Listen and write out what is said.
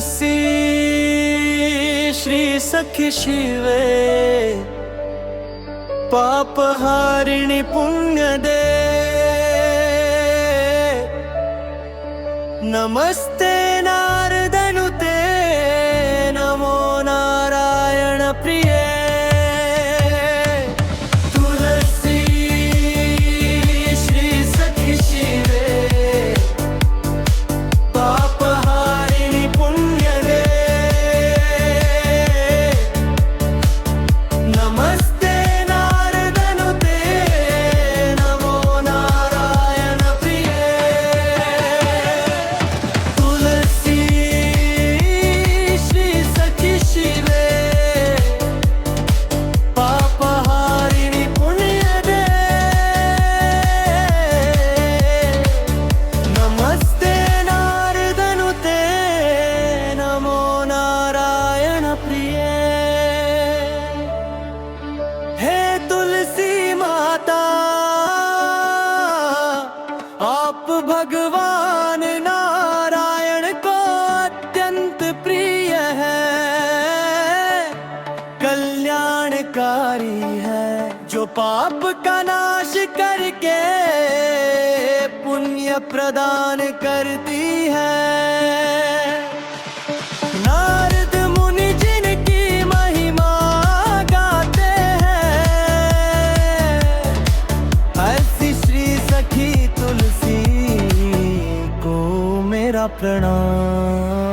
तुलसी श्री सखी शिवे पापहारिणी पुण्य दे नमस्ते नारदनुते नमो नारायण प्रिये तुलसी श्री सखी शिवे पापहारिणी पुण्य दे नमस्ते नारदनुते नमो नारायण प्रिये तुलसी श्री सखी शिवे पापहारिणी पुण्य दे नमस्ते नारदनुते नमो नारायण प्रिये हे तुलसी माता आप भगवान नारायण को अत्यंत प्रिय है कल्याणकारी है जो पाप का नाश करके पुण्य प्रदान करती है नारद मुनि जिनकी महिमा गाते हैं ऐसी श्री सखी तुलसी को मेरा प्रणाम।